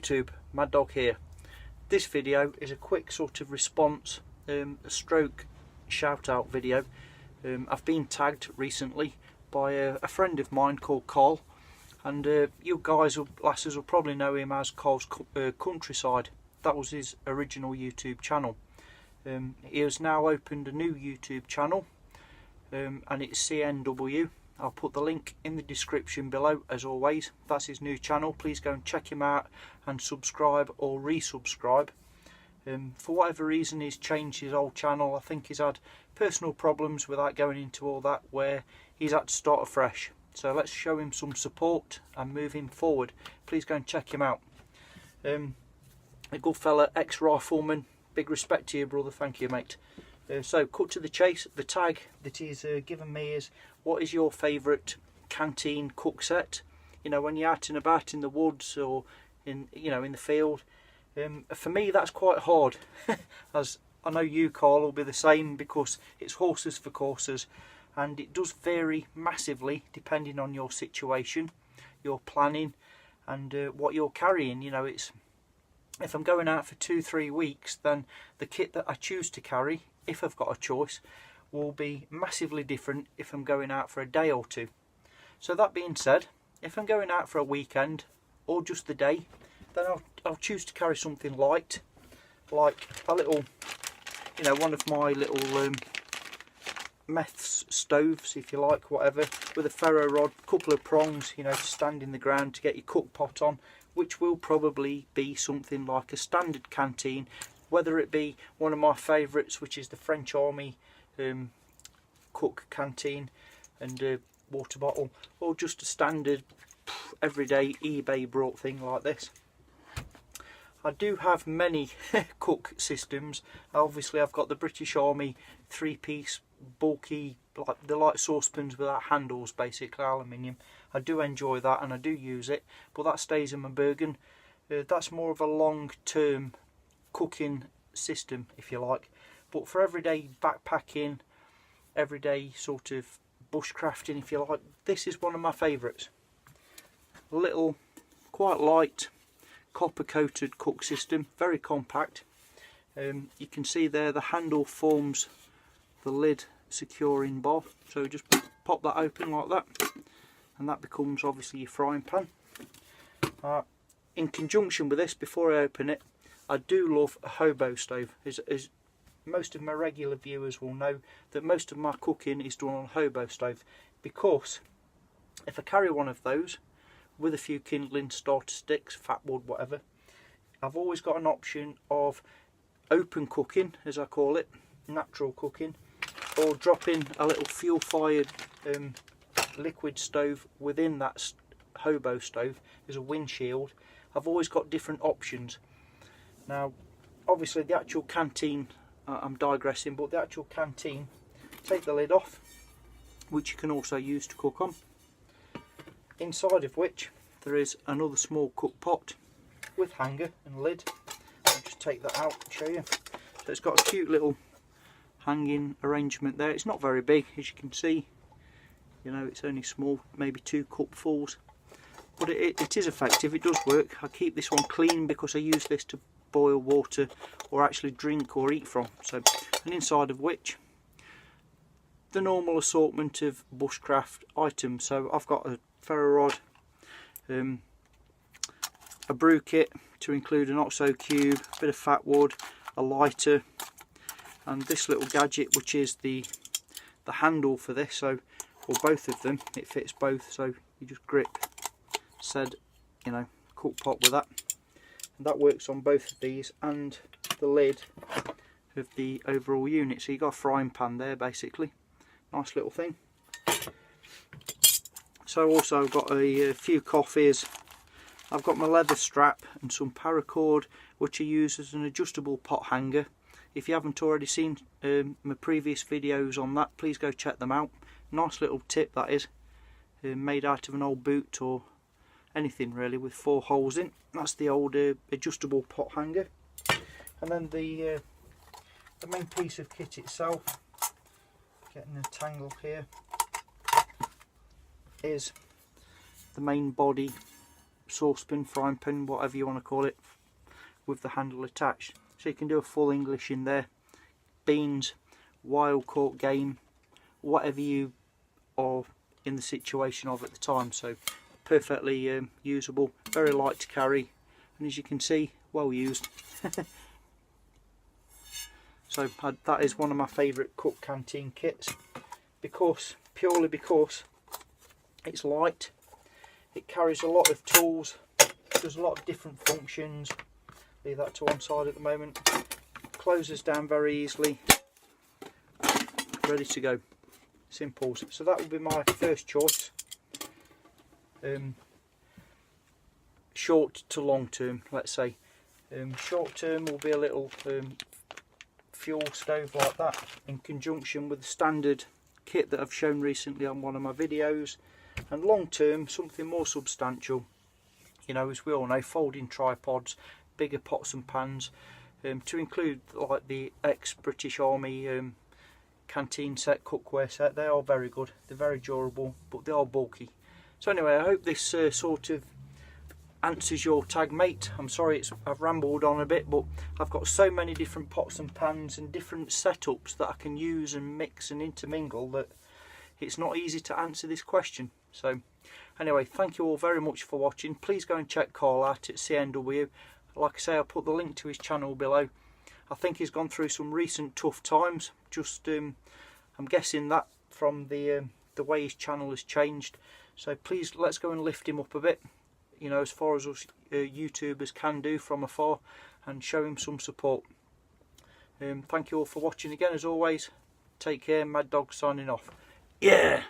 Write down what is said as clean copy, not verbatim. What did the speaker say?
YouTube, Mad Dog here. This video is a quick sort of response, a stroke shout out video. I've been tagged recently by a friend of mine called Carl, and you guys, lasses, will probably know him as Carl's Countryside. That was his original YouTube channel. He has now opened a new YouTube channel, and it's CNW. I'll put the link in the description below as always. That's his new channel. Please go and check him out and subscribe or resubscribe. For whatever reason he's changed his old channel. I think he's had personal problems without going into all that, where he's had to start afresh. So let's show him some support and move him forward. Please go and check him out. A good fella, ex-rifleman. Big respect to you, brother. Thank you, mate. So cut to the chase. The tag that he's given me is, what is your favourite canteen cook set? You know, when you're out and about in the woods or in the field. For me, that's quite hard, as I know you, Carl, will be the same, because it's horses for courses, and it does vary massively depending on your situation, your planning, and what you're carrying. You know, it's, if I'm going out for 2-3 weeks, then the kit that I choose to carry, if I've got a choice, will be massively different if I'm going out for a day or two. So that being said, if I'm going out for a weekend or just the day, then I'll choose to carry something light, like a little, one of my little meths stoves, if you like, whatever, with a ferro rod, couple of prongs, to stand in the ground to get your cook pot on, which will probably be something like a standard canteen, whether it be one of my favourites, which is the French Army cook canteen and water bottle, or just a standard everyday eBay brought thing like this. I do have many cook systems. Obviously I've got the British Army 3-piece bulky, like the light saucepans without handles, basically aluminium. I do enjoy that and I do use it, but that stays in my Bergen. That's more of a long-term cooking system, if you like. But for everyday backpacking, everyday sort of bushcrafting, if you like, this is one of my favourites. Little, quite light, copper coated cook system, very compact. You can see there the handle forms the lid securing bar, so just pop that open like that, and that becomes obviously your frying pan. In conjunction with this, before I open it, I do love a hobo stove. As most of my regular viewers will know, that most of my cooking is done on a hobo stove, because if I carry one of those with a few kindling, starter sticks, fat wood, whatever, I've always got an option of open cooking, as I call it, natural cooking, or dropping a little fuel fired liquid stove within that hobo stove as a windshield. I've always got different options. Now obviously the actual canteen, I'm digressing, but the actual canteen, take the lid off, which you can also use to cook on, inside of which there is another small cook pot with hanger and lid. I'll just take that out and show you. So it's got a cute little hanging arrangement there. It's not very big, as you can see, it's only small, maybe 2 cupfuls, but it is effective. It does work. I keep this one clean because I use this to boil water or actually drink or eat from. So, and inside of which the normal assortment of bushcraft items. So I've got a ferro rod, a brew kit to include an OXO cube, a bit of fat wood, a lighter, and this little gadget, which is the handle for this. So, or both of them, it fits both, so you just grip said cook pot with that, and that works on both of these and the lid of the overall unit. So you got a frying pan there, basically. Nice little thing. So also I've got a few coffees. I've got my leather strap and some paracord, which I use as an adjustable pot hanger. If you haven't already seen my previous videos on that, please go check them out. Nice little tip that is, made out of an old boot or anything really with 4 holes in. That's the old adjustable pot hanger. And then the main piece of kit itself, getting a tangle here, is the main body saucepan, frying pan, whatever you want to call it, with the handle attached. So you can do a full English in there, beans, wild caught game, whatever you are in the situation of at the time. So perfectly usable, very light to carry, and as you can see, well used. So that is one of my favourite cook canteen kits, purely because it's light, it carries a lot of tools, does a lot of different functions. Leave that to one side at the moment. Closes down very easily, ready to go. Simple. So that would be my first choice. Short to long term, let's say. Short term will be a little fuel stove like that, in conjunction with the standard kit that I've shown recently on one of my videos. And long term, something more substantial. You know, as we all know, folding tripods, bigger pots and pans, to include like the ex-British Army canteen set, cookware set. They are very good, they're very durable, but they are bulky. So anyway, I hope this sort of answers your tag, mate. I'm sorry I've rambled on a bit, but I've got so many different pots and pans and different setups that I can use and mix and intermingle that it's not easy to answer this question. So anyway, thank you all very much for watching. Please go and check Carl out at CNW. Like I say, I'll put the link to his channel below. I think he's gone through some recent tough times. Just I'm guessing that from the way his channel has changed. So please, let's go and lift him up a bit, you know, as far as us YouTubers can do from afar, and show him some support. Thank you all for watching again. As always, take care. Mad Dog signing off. Yeah.